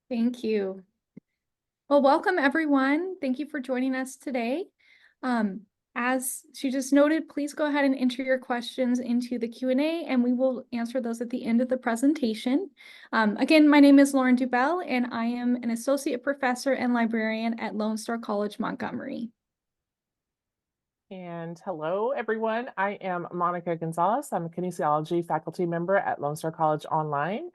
Thank you. Well, welcome everyone. Thank you for joining us today. As she just noted, please go ahead and enter your questions into the Q&A and we will answer those at the end of the presentation. Again, my name is Lauren Dubell and I am an associate professor and librarian at Lone Star College, Montgomery. And hello, everyone. I am Monica Gonzales. I'm a kinesiology faculty member at Lone Star College Online.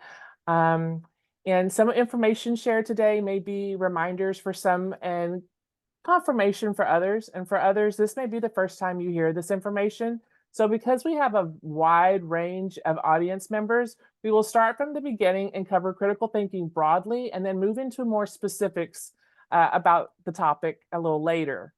And some information shared today may be reminders for some and confirmation for others. And for others, this may be the first time you hear this information. So because we have a wide range of audience members, we will start from the beginning and cover critical thinking broadly and then move into more specifics about the topic a little later.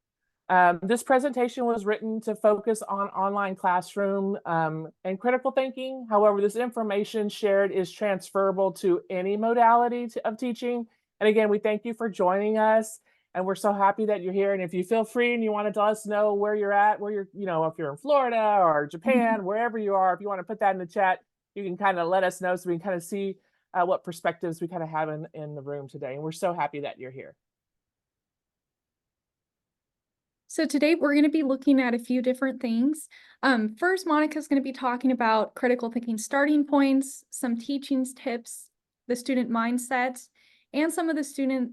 This presentation was written to focus on online classroom and critical thinking. However, this information shared is transferable to any modality of teaching. And again, we thank you for joining us. And we're so happy that you're here. And if you feel free and you want to let us know where you're at, where you're, if you're in Florida or Japan, wherever you are, if you want to put that in the chat, you can kind of let us know so we can kind of see what perspectives we kind of have in the room today. And we're so happy that you're here. So today we're going to be looking at a few different things. First, Monica's going to be talking about critical thinking starting points, some teaching tips, the student mindset, and some of the student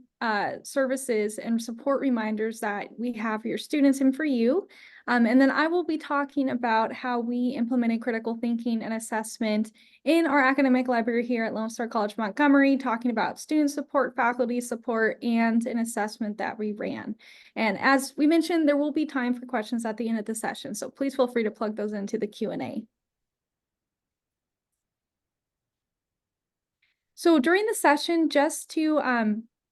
services and support reminders that we have for your students and for you. And then I will be talking about how we implemented critical thinking and assessment in our academic library here at Lone Star College Montgomery, talking about student support, faculty support, and an assessment that we ran. And as we mentioned, there will be time for questions at the end of the session, so please feel free to plug those into the Q&A. So during the session, just to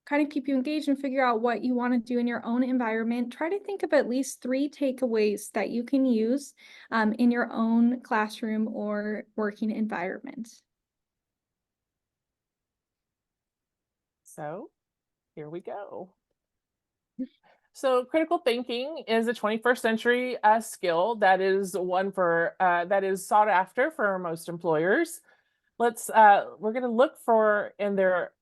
kind of keep you engaged and figure out what you want to do in your own environment, try to think of at least 3 takeaways that you can use in your own classroom or working environment. So here we go. So critical thinking is a 21st century skill that is one for that is sought after for most employers. We're going to look for in their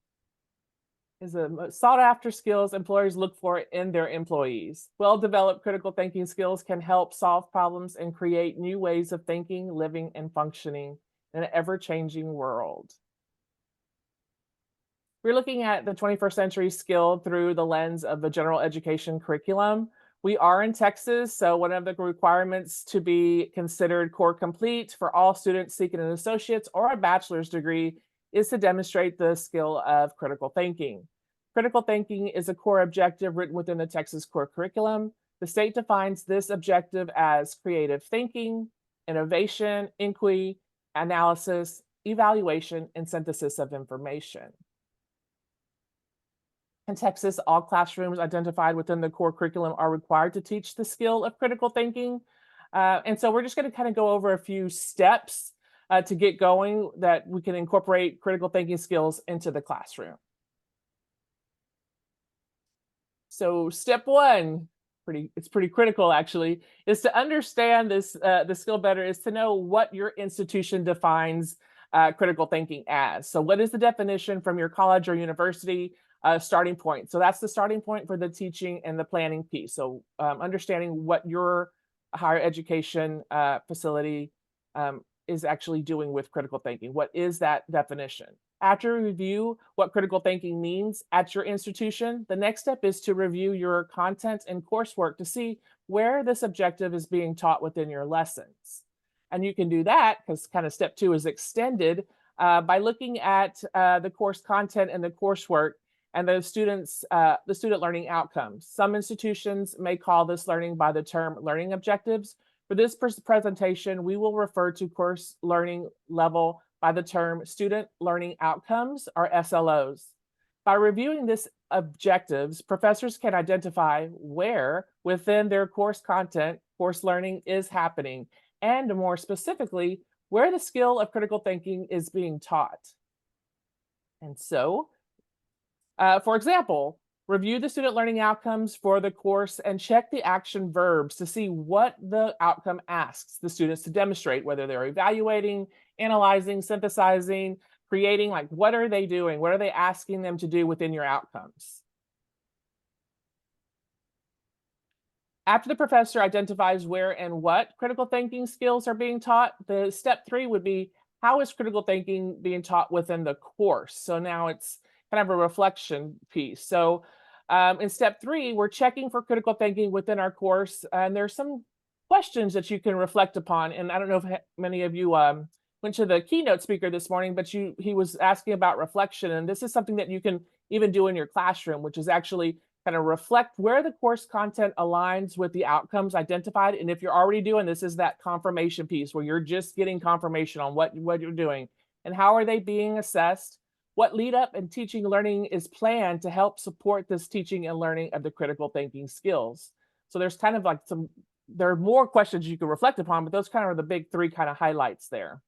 is a sought after skills employers look for in their employees. Well-developed critical thinking skills can help solve problems and create new ways of thinking, living, and functioning in an ever-changing world. We're looking at the 21st century skill through the lens of the general education curriculum. We are in Texas, so one of the requirements to be considered core complete for all students seeking an associate's or a bachelor's degree is to demonstrate the skill of critical thinking. Critical thinking is a core objective written within the Texas core curriculum. The state defines this objective as creative thinking, innovation, inquiry, analysis, evaluation, and synthesis of information. In Texas, all classrooms identified within the core curriculum are required to teach the skill of critical thinking. And so we're just going to kind of go over a few steps to get going that we can incorporate critical thinking skills into the classroom. So step 1, it's pretty critical actually, is to understand this the skill better, is to know what your institution defines critical thinking as. So what is the definition from your college or university starting point? So that's the starting point for the teaching and the planning piece. So understanding what your higher education facility is actually doing with critical thinking. What is that definition? After we review what critical thinking means at your institution, the next step is to review your content and coursework to see where this objective is being taught within your lessons. And you can do that because kind of step 2 is extended by looking at the course content and the coursework and the student learning outcomes. Some institutions may call this learning by the term learning objectives. For this presentation, we will refer to course learning level by the term student learning outcomes, or SLOs. By reviewing these objectives, professors can identify where within their course content course learning is happening, and more specifically, where the skill of critical thinking is being taught. And so, for example, review the student learning outcomes for the course and check the action verbs to see what the outcome asks the students to demonstrate, whether they're evaluating, analyzing, synthesizing, creating, like, what are they doing? What are they asking them to do within your outcomes? After the professor identifies where and what critical thinking skills are being taught, the step 3 would be, how is critical thinking being taught within the course? So now it's kind of a reflection piece. So in step 3, we're checking for critical thinking within our course, and there's some questions that you can reflect upon. And I don't know if many of you went to the keynote speaker this morning, but he was asking about reflection, and this is something that you can even do in your classroom, which is actually kind of reflect where the course content aligns with the outcomes identified. And if you're already doing this, is that confirmation piece where you're just getting confirmation on what you're doing and how are they being assessed, what lead up and teaching learning is planned to help support this teaching and learning of the critical thinking skills. So there's kind of like there are more questions you can reflect upon, but those kind of are the big 3 kind of highlights there.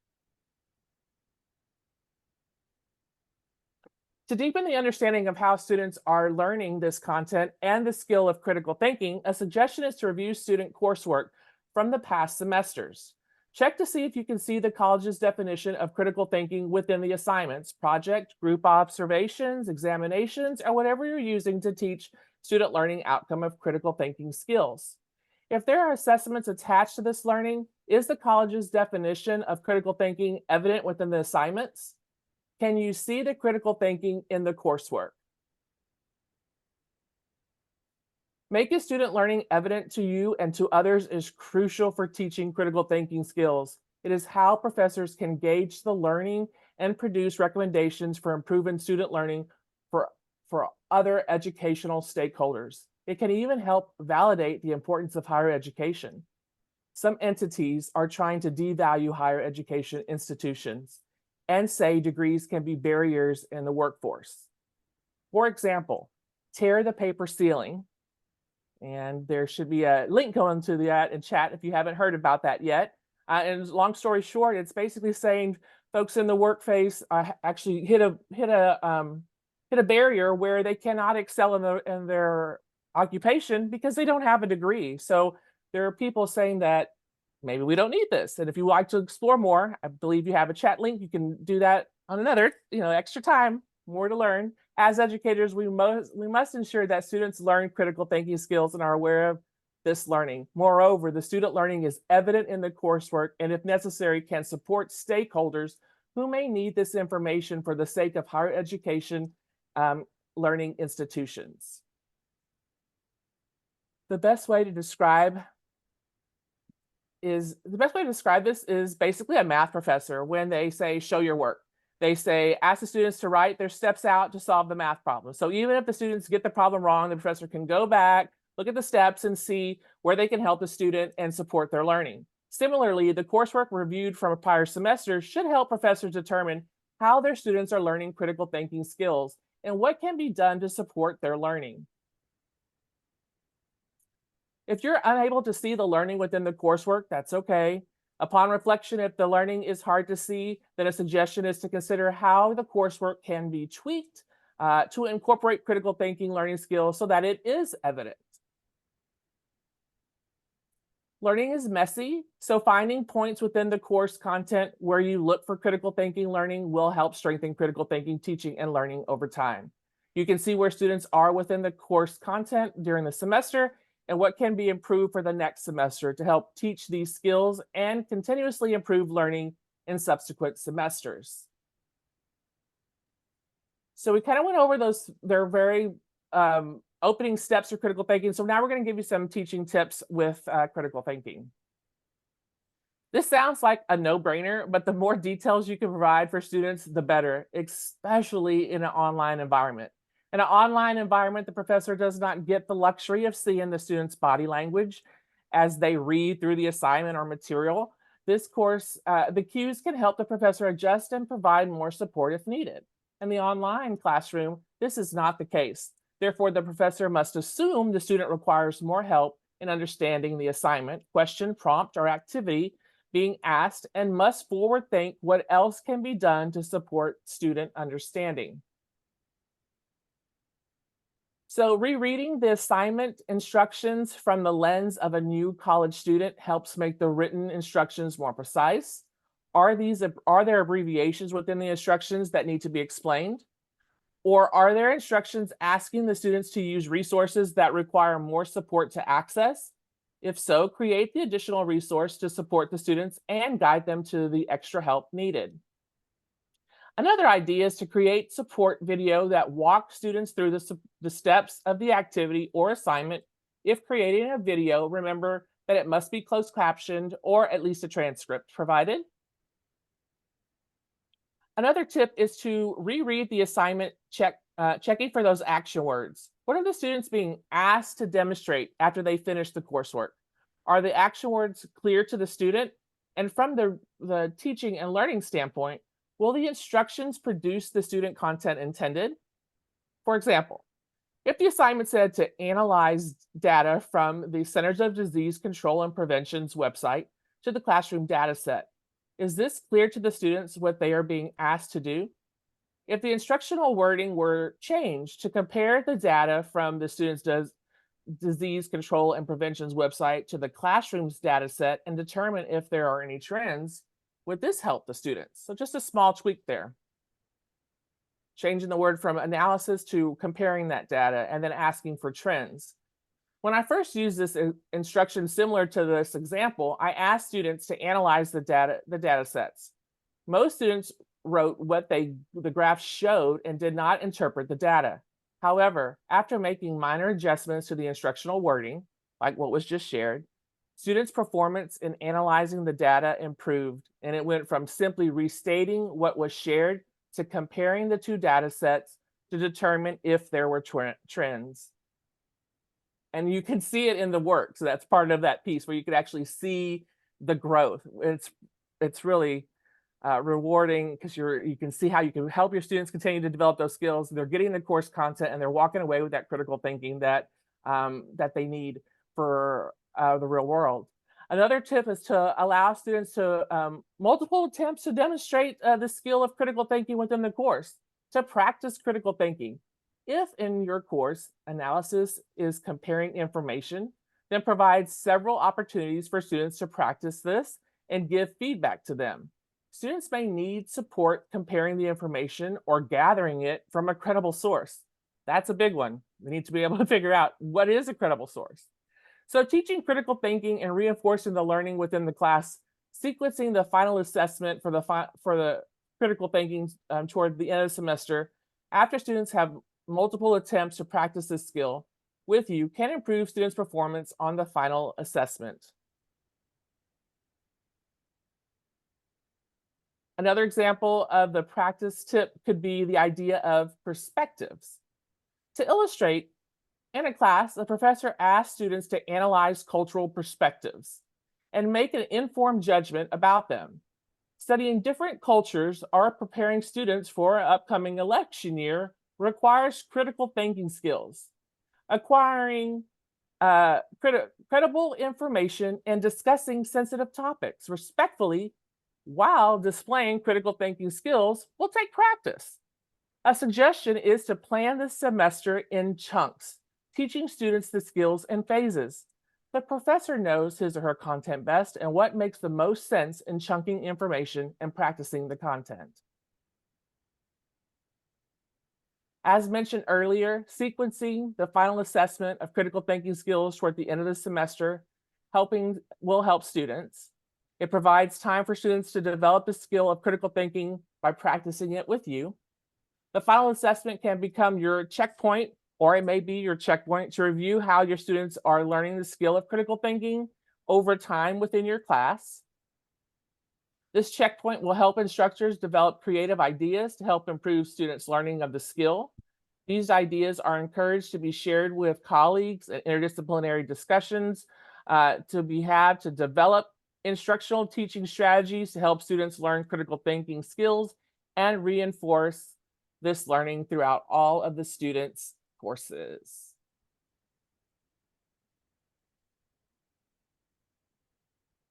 To deepen the understanding of how students are learning this content and the skill of critical thinking, a suggestion is to review student coursework from the past semesters. Check to see if you can see the college's definition of critical thinking within the assignments, project, group observations, examinations, or whatever you're using to teach student learning outcome of critical thinking skills. If there are assessments attached to this learning, is the college's definition of critical thinking evident within the assignments? Can you see the critical thinking in the coursework? Making student learning evident to you and to others is crucial for teaching critical thinking skills. It is how professors can gauge the learning and produce recommendations for improving student learning for other educational stakeholders. It can even help validate the importance of higher education. Some entities are trying to devalue higher education institutions and say degrees can be barriers in the workforce. For example, tear the paper ceiling. And there should be a link going to that in chat if you haven't heard about that yet. And long story short, it's basically saying folks in the workplace actually hit a barrier where they cannot excel in their occupation because they don't have a degree. So there are people saying that maybe we don't need this. And if you like to explore more, I believe you have a chat link. You can do that on another, extra time, more to learn. As educators, we must ensure that students learn critical thinking skills and are aware of this learning. Moreover, the student learning is evident in the coursework and if necessary can support stakeholders who may need this information for the sake of higher education learning institutions. The best way to describe this is basically a math professor when they say, show your work. They say, ask the students to write their steps out to solve the math problem. So even if the students get the problem wrong, the professor can go back, look at the steps and see where they can help the student and support their learning. Similarly, the coursework reviewed from a prior semester should help professors determine how their students are learning critical thinking skills and what can be done to support their learning. If you're unable to see the learning within the coursework, that's okay. Upon reflection, if the learning is hard to see, then a suggestion is to consider how the coursework can be tweaked to incorporate critical thinking learning skills so that it is evident. Learning is messy, so finding points within the course content where you look for critical thinking learning will help strengthen critical thinking teaching and learning over time. You can see where students are within the course content during the semester and what can be improved for the next semester to help teach these skills and continuously improve learning in subsequent semesters. So we kind of went over their very opening steps for critical thinking. So now we're going to give you some teaching tips with critical thinking. This sounds like a no-brainer, but the more details you can provide for students, the better, especially in an online environment. In an online environment, the professor does not get the luxury of seeing the student's body language as they read through the assignment or material. This course, the cues can help the professor adjust and provide more support if needed. In the online classroom, this is not the case. Therefore, the professor must assume the student requires more help in understanding the assignment, question, prompt, or activity being asked and must forward think what else can be done to support student understanding. So rereading the assignment instructions from the lens of a new college student helps make the written instructions more precise, Are there abbreviations within the instructions that need to be explained? Or are there instructions asking the students to use resources that require more support to access? If so, create the additional resource to support the students and guide them to the extra help needed. Another idea is to create support video that walks students through the steps of the activity or assignment. If creating a video, remember that it must be closed captioned or at least a transcript provided. Another tip is to reread the assignment, checking for those action words. What are the students being asked to demonstrate after they finish the coursework? Are the action words clear to the student? And from the teaching and learning standpoint, will the instructions produce the student content intended? For example, if the assignment said to analyze data from the Centers of Disease Control and Prevention's website to the classroom data set, is this clear to the students what they are being asked to do? If the instructional wording were changed to compare the data from the disease control and prevention's website to the classroom's data set and determine if there are any trends, would this help the students? So just a small tweak there. Changing the word from analysis to comparing that data and then asking for trends. When I first used this instruction similar to this example, I asked students to analyze the data sets. Most students wrote what the graph showed and did not interpret the data. However, after making minor adjustments to the instructional wording, like what was just shared, students' performance in analyzing the data improved, and it went from simply restating what was shared to comparing the two data sets to determine if there were trends. And you can see it in the work. So that's part of that piece where you could actually see the growth. It's really rewarding because you can see how you can help your students continue to develop those skills. They're getting the course content and they're walking away with that critical thinking that they need for the real world. Another tip is to allow students to multiple attempts to demonstrate the skill of critical thinking within the course, to practice critical thinking. If in your course analysis is comparing information, then provide several opportunities for students to practice this and give feedback to them. Students may need support comparing the information or gathering it from a credible source. That's a big one. We need to be able to figure out what is a credible source. So teaching critical thinking and reinforcing the learning within the class, sequencing the final assessment for the critical thinking toward the end of the semester, after students have multiple attempts to practice this skill with you, can improve students' performance on the final assessment. Another example of the practice tip could be the idea of perspectives. To illustrate, in a class, a professor asks students to analyze cultural perspectives and make an informed judgment about them. Studying different cultures or preparing students for an upcoming election year requires critical thinking skills. Acquiring credible information and discussing sensitive topics respectfully while displaying critical thinking skills will take practice. A suggestion is to plan the semester in chunks, teaching students the skills in phases. The professor knows his or her content best and what makes the most sense in chunking information and practicing the content. As mentioned earlier, sequencing the final assessment of critical thinking skills toward the end of the semester will help students. It provides time for students to develop the skill of critical thinking by practicing it with you. The final assessment can become your checkpoint, or it may be your checkpoint to review how your students are learning the skill of critical thinking over time within your class. This checkpoint will help instructors develop creative ideas to help improve students' learning of the skill. These ideas are encouraged to be shared with colleagues and interdisciplinary discussions to develop instructional teaching strategies to help students learn critical thinking skills and reinforce this learning throughout all of the students' courses.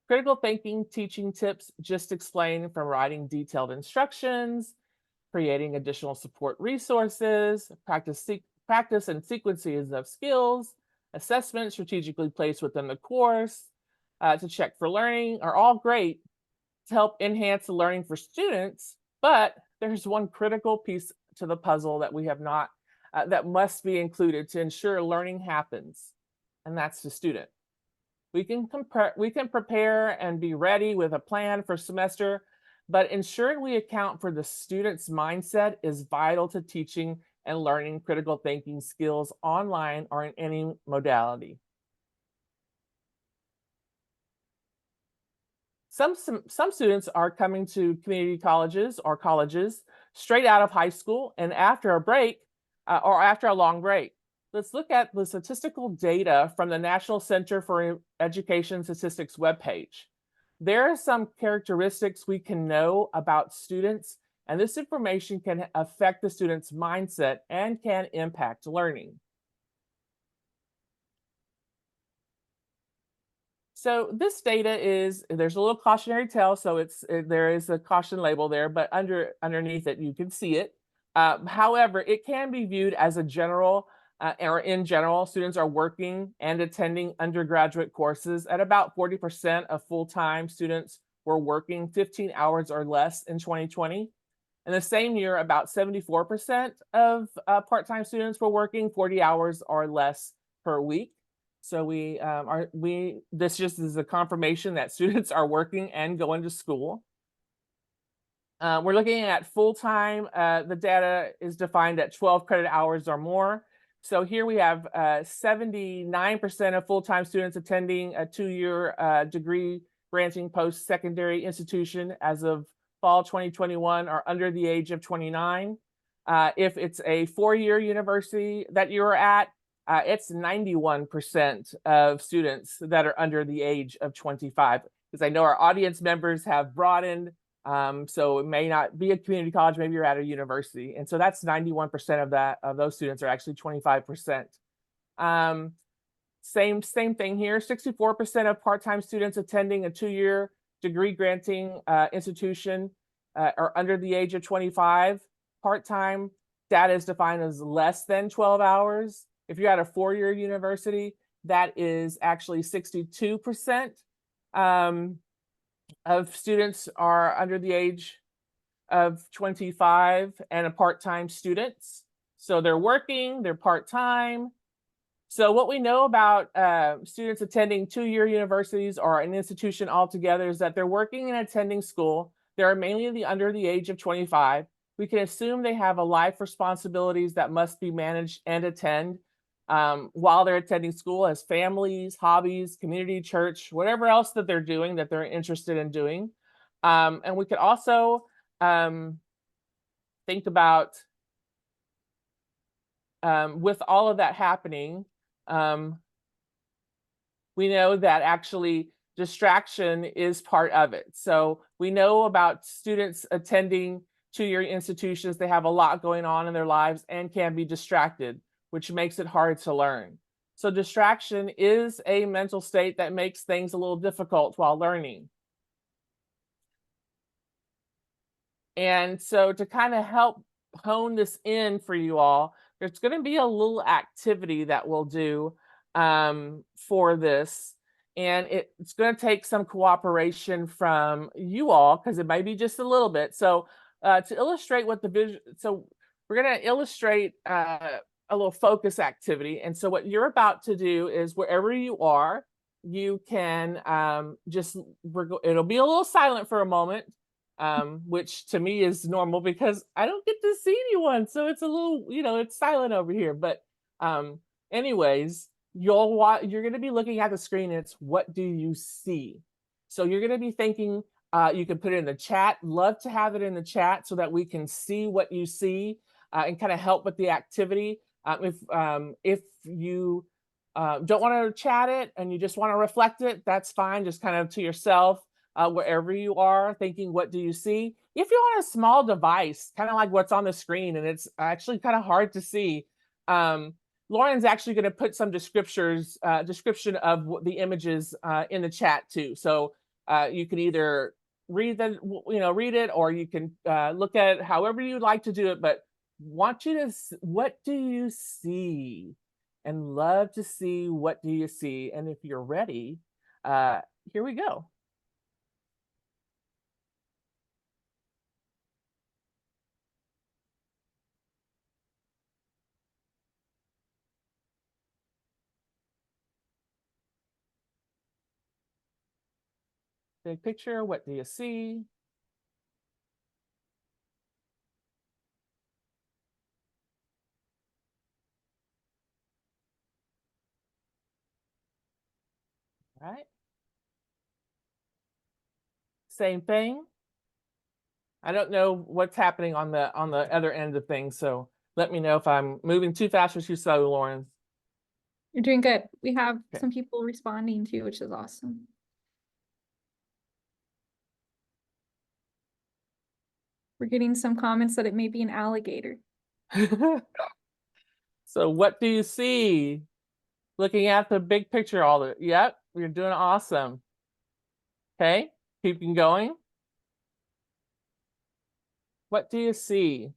Critical thinking teaching tips just explained from writing detailed instructions, creating additional support resources, practice and sequences of skills, assessments strategically placed within the course to check for learning are all great. to help enhance the learning for students, but there's one critical piece to the puzzle that we have not, that must be included to ensure learning happens, and that's the student. We can prepare and be ready with a plan for semester, but ensuring we account for the student's mindset is vital to teaching and learning critical thinking skills online or in any modality. Some students are coming to community colleges or colleges straight out of high school and after a break, or after a long break. Let's look at the statistical data from the National Center for Education Statistics webpage. There are some characteristics we can know about students, and this information can affect the student's mindset and can impact learning. So this data is, there's a little cautionary tale, so there is a caution label there, but underneath it you can see it. However, it can be viewed as a general, or in general, students are working and attending undergraduate courses at about 40% of full-time students were working 15 hours or less in 2020. In the same year, about 74% of part-time students were working 40 hours or less per week. So this just is a confirmation that students are working and going to school. We're looking at full-time. The data is defined at 12 credit hours or more. So here we have 79% of full-time students attending a 2-year degree granting post-secondary institution as of fall 2021 are under the age of 29. If it's a 4-year university that you're at, it's 91% of students that are under the age of 25. Because I know our audience members have broadened, so it may not be a community college, maybe you're at a university. And so that's 91% of those students are actually 25%. Same thing here, 64% of part-time students attending a 2-year degree granting institution are under the age of 25. Part-time data is defined as less than 12 hours. If you're at a 4-year university, that is actually 62% of students are under the age of 25 and a part-time students. So they're working, they're part-time. So what we know about students attending 2-year universities or an institution altogether is that they're working and attending school. They're mainly under the age of 25. We can assume they have a life responsibilities that must be managed and attend while they're attending school as families, hobbies, community church, whatever else that they're doing that they're interested in doing. And we could also think about with all of that happening, we know that actually distraction is part of it. So we know about students attending 2-year institutions, they have a lot going on in their lives and can be distracted, which makes it hard to learn. So distraction is a mental state that makes things a little difficult while learning. And so to kind of help hone this in for you all, there's going to be a little activity that we'll do for this. And it's going to take some cooperation from you all because it might be just a little bit. So to illustrate what the vision, so we're going to illustrate a little focus activity. And so what you're about to do is wherever you are, you can it'll be a little silent for a moment. Which to me is normal because I don't get to see anyone. So it's a little, it's silent over here. But anyways, you're going to be looking at the screen and it's what do you see? So you're going to be thinking, you can put it in the chat. Love to have it in the chat so that we can see what you see and kind of help with the activity. If you don't want to chat it and you just want to reflect it, that's fine. Just kind of to yourself. Wherever you are, thinking, what do you see? If you're on a small device, kind of like what's on the screen, and it's actually kind of hard to see, Lauren's actually going to put some description of the images in the chat too. So you can either read it, or you can look at it however you'd like to do it. But want you to, what do you see? And love to see what do you see. And if you're ready, here we go. Big picture, what do you see? All right. Same thing. I don't know what's happening on the other end of things, so let me know if I'm moving too fast or too slow, Lauren. You're doing good. We have Okay. some people responding too, which is awesome. We're getting some comments that it may be an alligator. So what do you see? Looking at the big picture, all the, yep, you're doing awesome. Okay, keeping going. What do you see?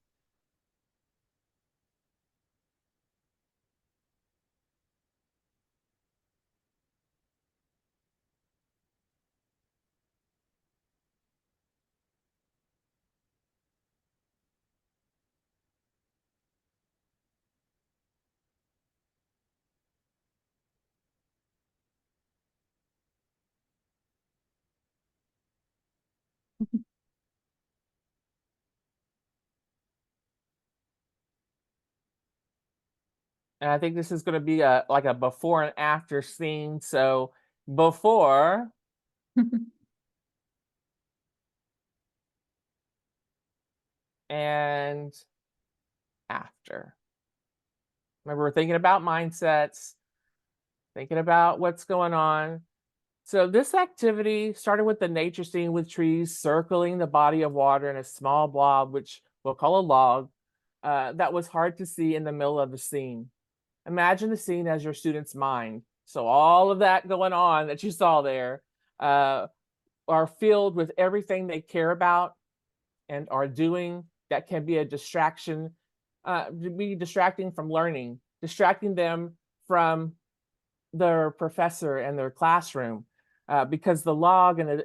And I think this is going to be a like a before and after scene. So before and after. Remember, we're thinking about mindsets, thinking about what's going on. So this activity started with the nature scene with trees circling the body of water in a small blob, which we'll call a log, that was hard to see in the middle of the scene. Imagine the scene as your student's mind. So all of that going on that you saw there are filled with everything they care about and are doing that can be a distraction, be distracting from learning, distracting them from their professor and their classroom. Because the log and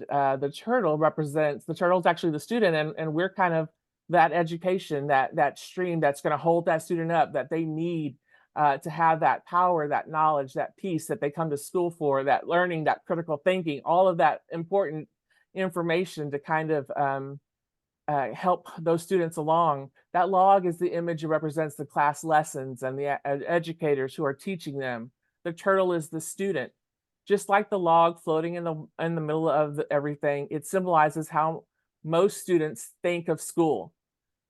the turtle represents, the turtle is actually the student, and we're kind of that education, that stream that's going to hold that student up, that they need to have that power, that knowledge, that peace that they come to school for, that learning, that critical thinking, all of that important information to kind of help those students along. That log is the image that represents the class lessons and the educators who are teaching them. The turtle is the student. Just like the log floating in the middle of everything, it symbolizes how most students think of school.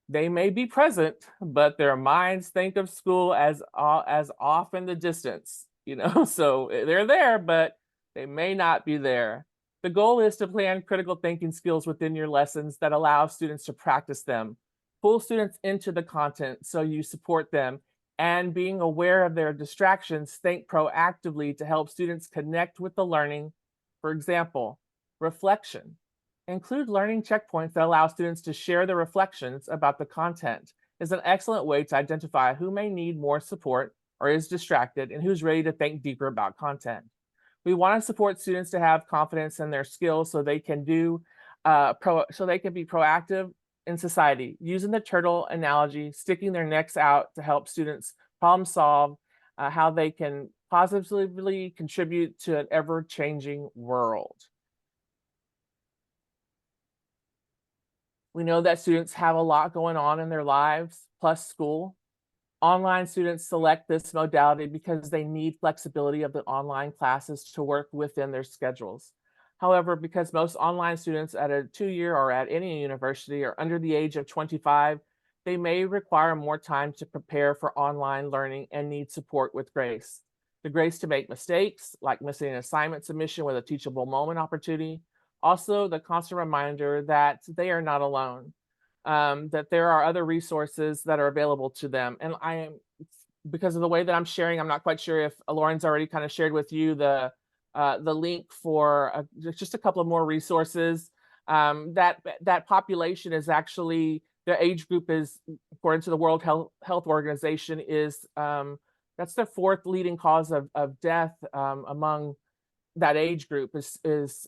They may be present, but their minds think of school as off in the distance, you know. So they're there, but they may not be there. The goal is to plan critical thinking skills within your lessons that allow students to practice them. Pull students into the content so you support them, and being aware of their distractions, think proactively to help students connect with the learning. For example, reflection. Include learning checkpoints that allow students to share their reflections about the content. Is an excellent way to identify who may need more support or is distracted and who's ready to think deeper about content. We want to support students to have confidence in their skills so they can be proactive in society. Using the turtle analogy, sticking their necks out to help students problem solve, how they can positively contribute to an ever-changing world. We know that students have a lot going on in their lives, plus school. Online students select this modality because they need flexibility of the online classes to work within their schedules. However, because most online students at a 2-year or at any university are under the age of 25, they may require more time to prepare for online learning and need support with grace. The grace to make mistakes, like missing an assignment submission with a teachable moment opportunity. Also, the constant reminder that they are not alone, that there are other resources that are available to them. And I am, because of the way that I'm sharing, I'm not quite sure if Lauren's already kind of shared with you the link for just a couple of more resources. That population is actually, the age group is, according to the World Health Organization, is that's the 4th leading cause of death among that age group is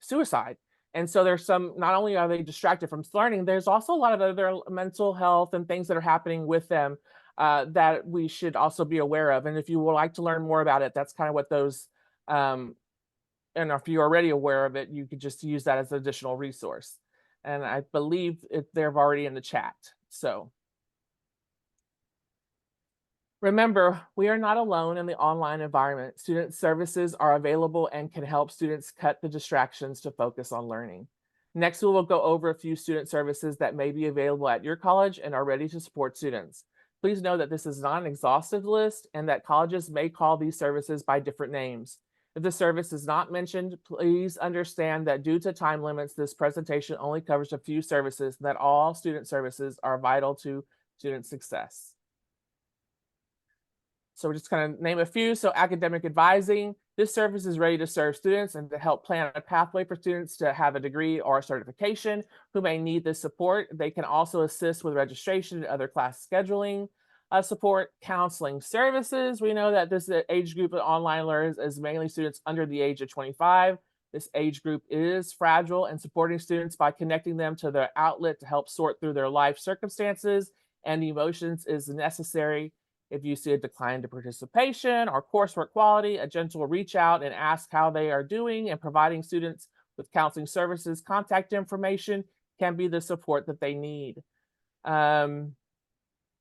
suicide. And so there's some, not only are they distracted from learning, there's also a lot of other mental health and things that are happening with them that we should also be aware of. And if you would like to learn more about it, that's kind of what those and if you're already aware of it, you could just use that as an additional resource. And I believe they're already in the chat. So remember, we are not alone in the online environment. Student services are available and can help students cut the distractions to focus on learning. Next, we will go over a few student services that may be available at your college and are ready to support students. Please know that this is not an exhaustive list and that colleges may call these services by different names. If the service is not mentioned, please understand that due to time limits, this presentation only covers a few services, and that all student services are vital to student success. So we're just going to name a few. So academic advising, this service is ready to serve students and to help plan a pathway for students to have a degree or a certification who may need this support. They can also assist with registration and other class scheduling support. Counseling services, we know that this age group of online learners is mainly students under the age of 25. This age group is fragile, and supporting students by connecting them to their outlet to help sort through their life circumstances and emotions is necessary. If you see a decline to participation or coursework quality, a gentle reach out and ask how they are doing, and providing students with counseling services contact information can be the support that they need.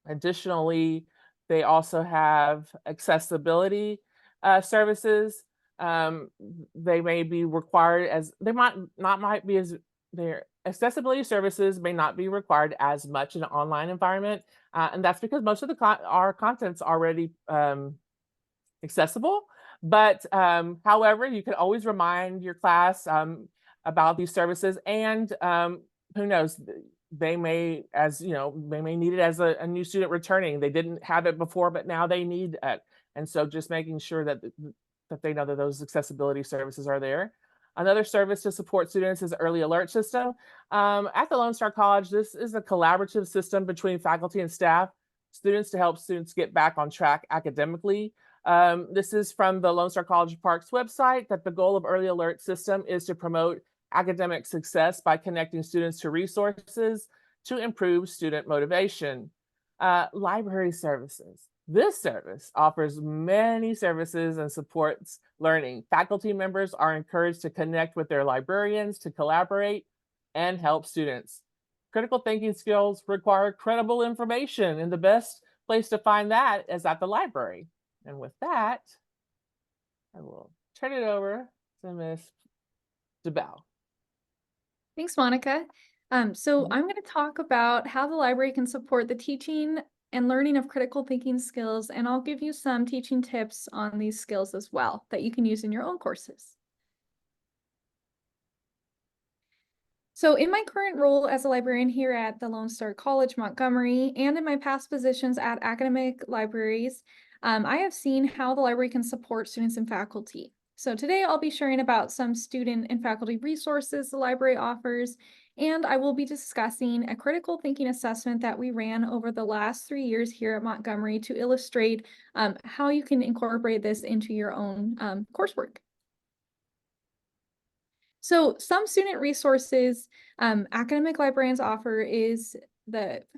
Additionally, they also have accessibility services. They may be required as they might be as their accessibility services may not be required as much in an online environment, and that's because most of our content's already accessible. But however, you can always remind your class about these services, and who knows, they may, as you know, they may need it as a new student returning. They didn't have it before, but now they need it. And so just making sure that they know that those accessibility services are there. Another service to support students is early alert system. At the Lone Star College, this is a collaborative system between faculty and staff, students to help students get back on track academically. This is from the Lone Star College Parks website, that the goal of early alert system is to promote academic success by connecting students to resources to improve student motivation. Library services. This service offers many services and supports learning. Faculty members are encouraged to connect with their librarians to collaborate and help students. Critical thinking skills require credible information, and the best place to find that is at the library. And with that, I will turn it over to Ms. Dubell. Thanks, Monica. So I'm going to talk about how the library can support the teaching and learning of critical thinking skills, and I'll give you some teaching tips on these skills as well that you can use in your own courses. So in my current role as a librarian here at the Lone Star College, Montgomery, and in my past positions at academic libraries, I have seen how the library can support students and faculty. So today I'll be sharing about some student and faculty resources the library offers, and I will be discussing a critical thinking assessment that we ran over the last 3 years here at Montgomery to illustrate how you can incorporate this into your own coursework. So some student resources academic librarians offer is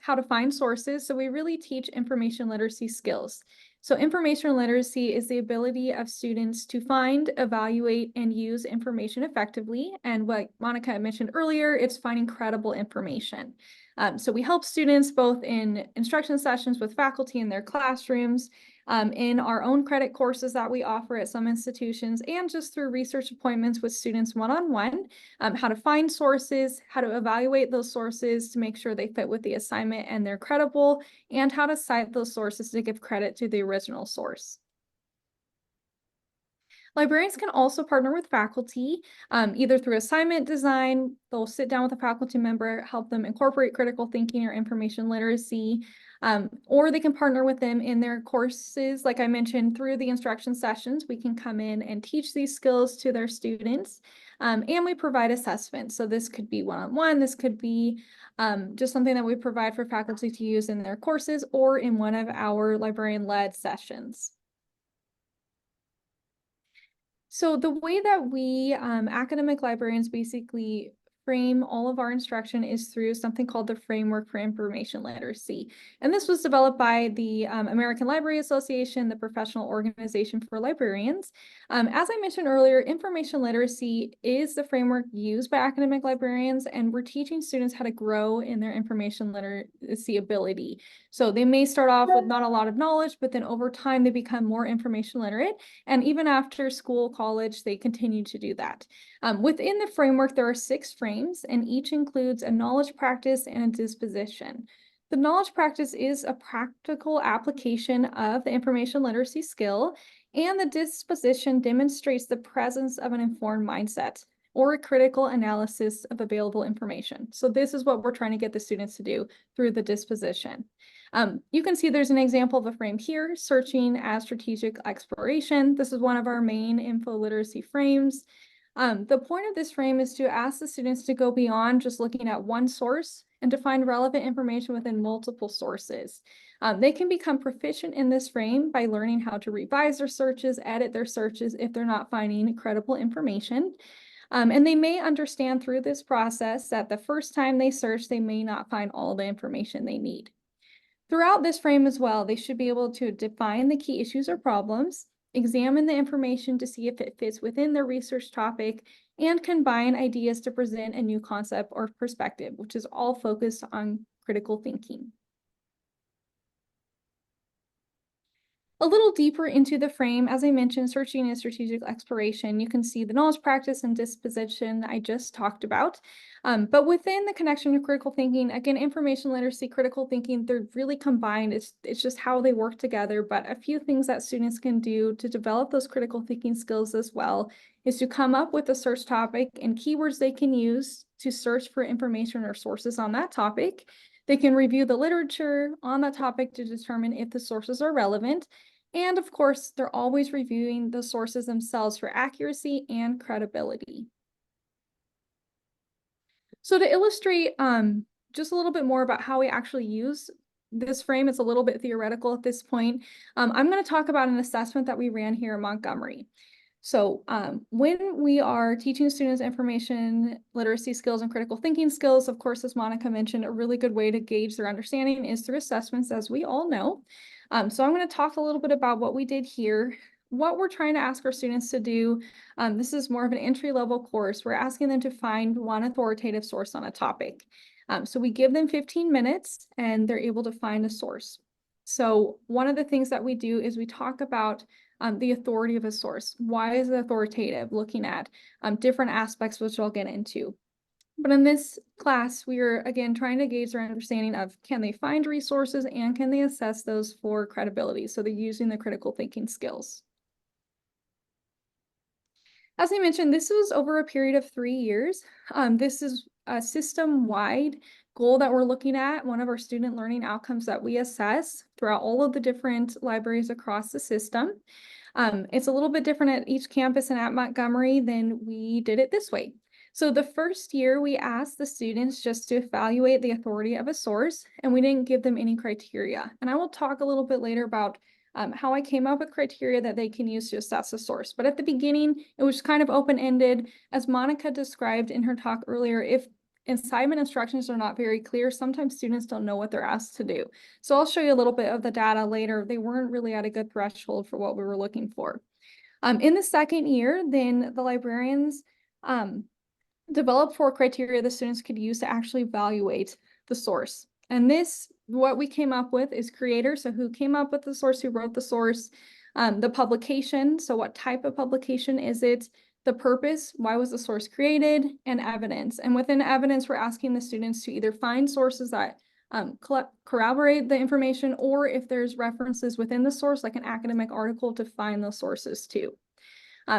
how to find sources. So we really teach information literacy skills. So information literacy is the ability of students to find, evaluate, and use information effectively. And what Monica mentioned earlier, it's finding credible information. So we help students both in instruction sessions with faculty in their classrooms, in our own credit courses that we offer at some institutions, and just through research appointments with students one-on-one, how to find sources, how to evaluate those sources to make sure they fit with the assignment and they're credible, and how to cite those sources to give credit to the original source. Librarians can also partner with faculty, either through assignment design. They'll sit down with a faculty member, help them incorporate critical thinking or information literacy, or they can partner with them in their courses. Like I mentioned, through the instruction sessions, we can come in and teach these skills to their students, and we provide assessments. So this could be one-on-one, this could be just something that we provide for faculty to use in their courses or in one of our librarian-led sessions. So the way that we academic librarians basically frame all of our instruction is through something called the Framework for Information Literacy. And this was developed by the American Library Association, the professional organization for librarians. As I mentioned earlier, information literacy is the framework used by academic librarians, and we're teaching students how to grow in their information literacy ability. So they may start off with not a lot of knowledge, but then over time they become more information literate. And even after school, college, they continue to do that. Within the framework, there are 6 frames, and each includes a knowledge practice and a disposition. The knowledge practice is a practical application of the information literacy skill, and the disposition demonstrates the presence of an informed mindset or a critical analysis of available information. So this is what we're trying to get the students to do through the disposition. You can see there's an example of a frame here, searching as strategic exploration. This is one of our main info literacy frames. The point of this frame is to ask the students to go beyond just looking at one source and to find relevant information within multiple sources. They can become proficient in this frame by learning how to revise their searches, edit their searches if they're not finding credible information. And they may understand through this process that the first time they search, they may not find all the information they need. Throughout this frame as well, they should be able to define the key issues or problems, examine the information to see if it fits within their research topic, and combine ideas to present a new concept or perspective, which is all focused on critical thinking. A little deeper into the frame, as I mentioned, searching and strategic exploration, you can see the knowledge practice and disposition I just talked about. But within the connection to critical thinking, again, information literacy, critical thinking, they're really combined. It's just how they work together. But a few things that students can do to develop those critical thinking skills as well is to come up with a search topic and keywords they can use to search for information or sources on that topic. They can review the literature on that topic to determine if the sources are relevant. And of course, they're always reviewing the sources themselves for accuracy and credibility. So to illustrate just a little bit more about how we actually use this frame, it's a little bit theoretical at this point. I'm going to talk about an assessment that we ran here in Montgomery. So when we are teaching students information literacy skills and critical thinking skills, of course, as Monica mentioned, a really good way to gauge their understanding is through assessments, as we all know. So I'm going to talk a little bit about what we did here, what we're trying to ask our students to do. This is more of an entry-level course. We're asking them to find one authoritative source on a topic. So we give them 15 minutes and they're able to find a source. So one of the things that we do is we talk about the authority of a source. Why is it authoritative? Looking at different aspects, which I'll get into. But in this class, we are, again, trying to gauge their understanding of can they find resources and can they assess those for credibility? So they're using the critical thinking skills. As I mentioned, this was over a period of 3 years. This is a system-wide goal that we're looking at, one of our student learning outcomes that we assess throughout all of the different libraries across the system. It's a little bit different at each campus, and at Montgomery, then we did it this way. So the first year we asked the students just to evaluate the authority of a source, and we didn't give them any criteria. And I will talk a little bit later about how I came up with criteria that they can use to assess a source. But at the beginning, it was kind of open-ended. As Monica described in her talk earlier, if assignment instructions are not very clear, sometimes students don't know what they're asked to do. So I'll show you a little bit of the data later. They weren't really at a good threshold for what we were looking for. In the second year, then the librarians developed 4 criteria the students could use to actually evaluate the source. And this, what we came up with is creator, so who came up with the source, who wrote the source, the publication, so what type of publication is it, the purpose, why was the source created, and evidence. And within evidence, we're asking the students to either find sources that corroborate the information, or if there's references within the source, like an academic article, to find those sources too.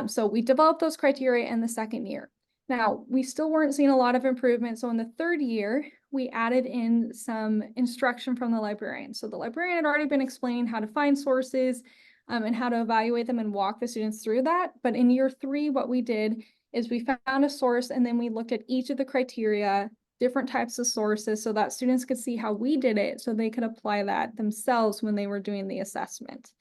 So we developed those criteria in the second year. Now, we still weren't seeing a lot of improvement. So in the third year, we added in some instruction from the librarian. So the librarian had already been explaining how to find sources and how to evaluate them and walk the students through that. But in year 3, what we did is we found a source and then we looked at each of the criteria, different types of sources, so that students could see how we did it so they could apply that themselves when they were doing the assessment.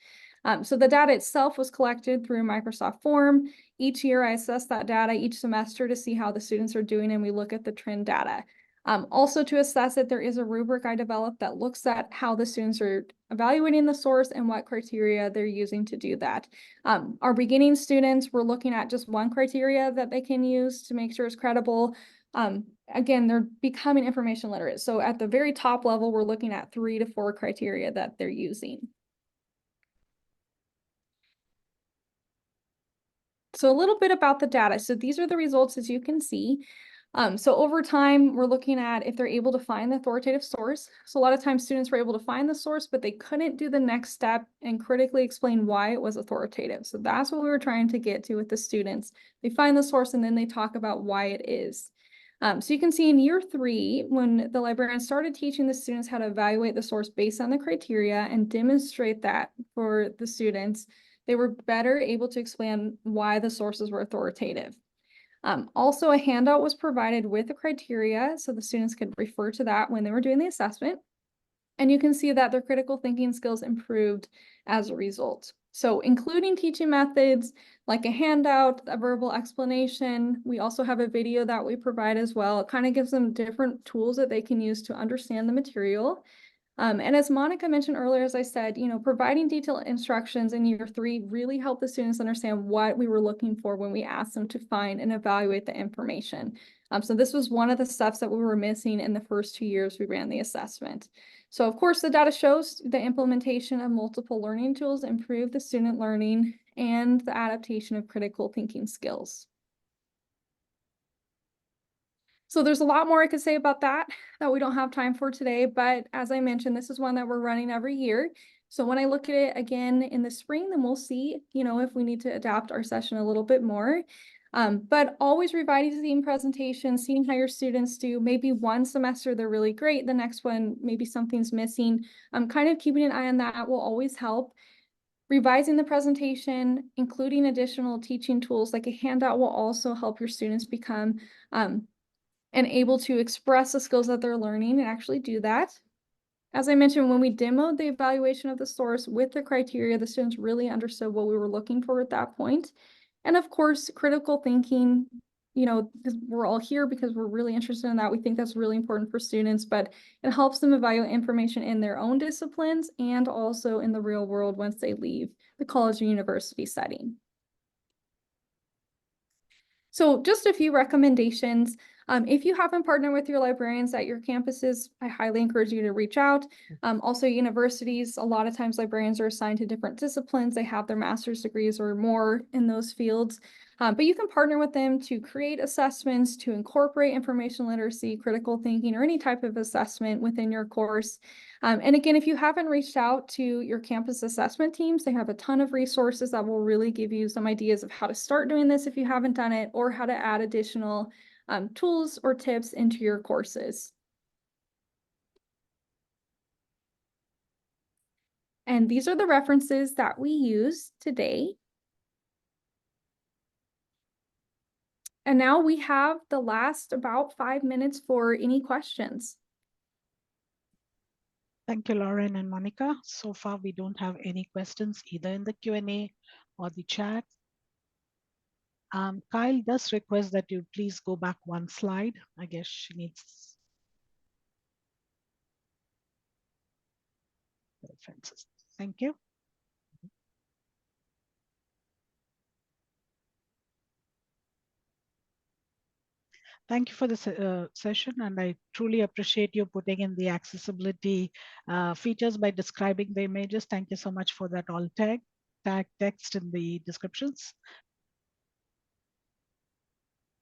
So the data itself was collected through Microsoft Form, each year I assess that data each semester to see how the students are doing, and we look at the trend data. Also to assess it, there is a rubric I developed that looks at how the students are evaluating the source and what criteria they're using to do that. Our beginning students, we're looking at just one criteria that they can use to make sure it's credible. Again, they're becoming information literate. So at the very top level, we're looking at 3 to 4 criteria that they're using. So a little bit about the data. So these are the results, as you can see. So over time, we're looking at if they're able to find the authoritative source. So a lot of times students were able to find the source, but they couldn't do the next step and critically explain why it was authoritative. So that's what we were trying to get to with the students. They find the source and then they talk about why it is. So you can see in year 3, when the librarian started teaching the students how to evaluate the source based on the criteria and demonstrate that for the students, they were better able to explain why the sources were authoritative. Also, a handout was provided with the criteria so the students could refer to that when they were doing the assessment. And you can see that their critical thinking skills improved as a result. So including teaching methods like a handout, a verbal explanation, we also have a video that we provide as well. It kind of gives them different tools that they can use to understand the material. And as Monica mentioned earlier, as I said, providing detailed instructions in year 3 really helped the students understand what we were looking for when we asked them to find and evaluate the information. So this was one of the steps that we were missing in the first 2 years we ran the assessment. So of course, the data shows the implementation of multiple learning tools improved the student learning and the adaptation of critical thinking skills. So there's a lot more I could say about that we don't have time for today, but as I mentioned, this is one that we're running every year. So when I look at it again in the spring, then we'll see, if we need to adapt our session a little bit more. But always revising presentations, seeing how your students do. Maybe one semester they're really great, the next one maybe something's missing. Kind of keeping an eye on that will always help. Revising the presentation, including additional teaching tools like a handout will also help your students become and able to express the skills that they're learning and actually do that. As I mentioned, when we demoed the evaluation of the source with the criteria, the students really understood what we were looking for at that point. And of course, critical thinking, we're all here because we're really interested in that. We think that's really important for students, but it helps them evaluate information in their own disciplines and also in the real world once they leave the college or university setting. So just a few recommendations. If you haven't partnered with your librarians at your campuses, I highly encourage you to reach out. Also universities, a lot of times librarians are assigned to different disciplines. They have their master's degrees or more in those fields. But you can partner with them to create assessments, to incorporate information literacy, critical thinking, or any type of assessment within your course. And again, if you haven't reached out to your campus assessment teams, they have a ton of resources that will really give you some ideas of how to start doing this if you haven't done it, or how to add additional tools or tips into your courses. And these are the references that we use today. And now we have the last about 5 minutes for any questions. Thank you, Lauren and Monica. So far, we don't have any questions either in the Q&A or the chat. Kyle does request that you please go back one slide. I guess she needs references. Thank you. Thank you for the session, and I truly appreciate you putting in the accessibility features by describing the images. Thank you so much for that. All tag text in the descriptions.